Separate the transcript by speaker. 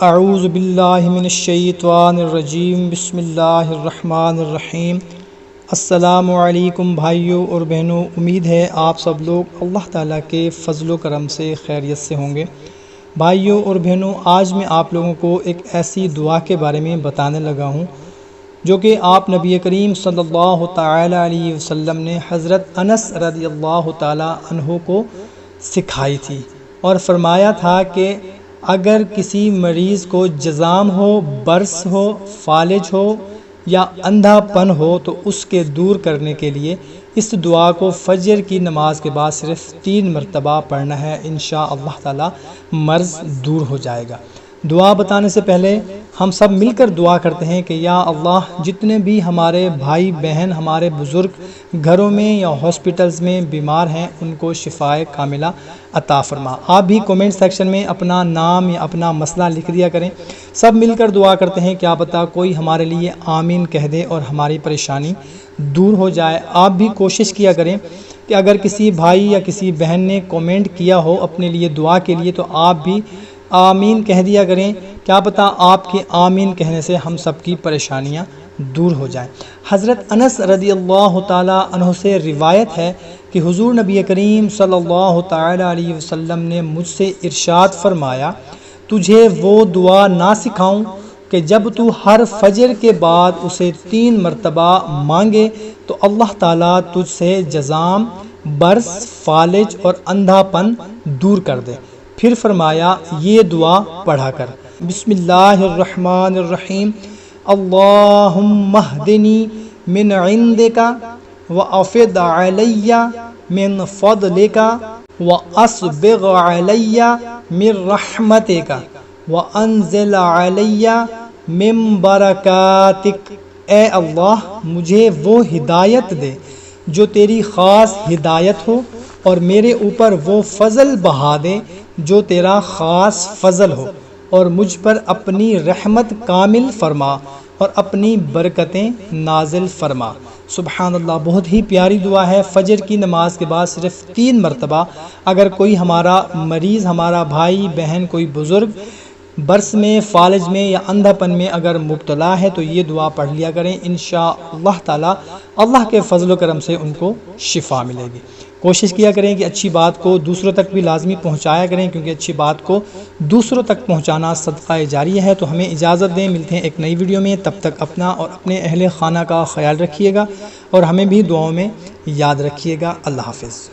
Speaker 1: اعوذ باللہ من الشیطان الرجیم بسم اللہ الرحمن الرحیم۔ السلام علیکم بھائیوں اور بہنوں، امید ہے آپ سب لوگ اللہ تعالیٰ کے فضل و کرم سے خیریت سے ہوں گے۔ بھائیوں اور بہنوں، آج میں آپ لوگوں کو ایک ایسی دعا کے بارے میں بتانے لگا ہوں جو کہ آپ نبی کریم صلی اللہ تعالیٰ علیہ وسلم نے حضرت انس رضی اللہ تعالیٰ عنہ کو سکھائی تھی، اور فرمایا تھا کہ اگر کسی مریض کو جذام ہو، برس ہو، فالج ہو یا اندھا پن ہو تو اس کے دور کرنے کے لیے اس دعا کو فجر کی نماز کے بعد صرف 3 مرتبہ پڑھنا ہے، انشاءاللہ تعالی مرض دور ہو جائے گا۔ دعا بتانے سے پہلے ہم سب مل کر دعا کرتے ہیں کہ یا اللہ، جتنے بھی ہمارے بھائی بہن، ہمارے بزرگ گھروں میں یا ہاسپٹلز میں بیمار ہیں، ان کو شفائے کاملہ عطا فرما۔ آپ بھی کومنٹ سیکشن میں اپنا نام یا اپنا مسئلہ لکھ دیا کریں، سب مل کر دعا کرتے ہیں، کیا پتہ کوئی ہمارے لیے آمین کہہ دے اور ہماری پریشانی دور ہو جائے۔ آپ بھی کوشش کیا کریں کہ اگر کسی بھائی یا کسی بہن نے کومنٹ کیا ہو اپنے لیے دعا کے لیے تو آپ بھی آمین کہہ دیا کریں، کیا پتہ آپ کے آمین کہنے سے ہم سب کی پریشانیاں دور ہو جائیں۔ حضرت انس رضی اللہ تعالیٰ عنہ سے روایت ہے کہ حضور نبی کریم صلی اللہ تعالیٰ علیہ وسلم نے مجھ سے ارشاد فرمایا، تجھے وہ دعا نہ سکھاؤں کہ جب تو ہر فجر کے بعد اسے 3 مرتبہ مانگے تو اللہ تعالیٰ تجھ سے جذام، برس، فالج اور اندھا پن دور کر دے۔ پھر فرمایا یہ دعا پڑھا کر، بسم اللہ الرحمن الرحیم، اللہم اہدنی من عندک وافض علی من فضلک واسبغ علی من رحمتک وانزل علی من برکاتک۔ اے اللہ، مجھے وہ ہدایت دے جو تیری خاص ہدایت ہو، اور میرے اوپر وہ فضل بہا دے جو تیرا خاص فضل ہو، اور مجھ پر اپنی رحمت کامل فرما اور اپنی برکتیں نازل فرما۔ سبحان اللہ، بہت ہی پیاری دعا ہے۔ فجر کی نماز کے بعد صرف 3 مرتبہ اگر کوئی ہمارا مریض، ہمارا بھائی بہن، کوئی بزرگ برس میں، فالج میں یا اندھا پن میں اگر مبتلا ہے تو یہ دعا پڑھ لیا کریں، انشاءاللہ تعالی اللہ کے فضل و کرم سے ان کو شفا ملے گی۔ کوشش کیا کریں کہ اچھی بات کو دوسروں تک بھی لازمی پہنچایا کریں، کیونکہ اچھی بات کو دوسروں تک پہنچانا صدقہ جاریہ ہے۔ تو ہمیں اجازت دیں، ملتے ہیں ایک نئی ویڈیو میں، تب تک اپنا اور اپنے اہل خانہ کا خیال رکھیے گا اور ہمیں بھی دعاؤں میں یاد رکھیے گا۔ اللہ حافظ۔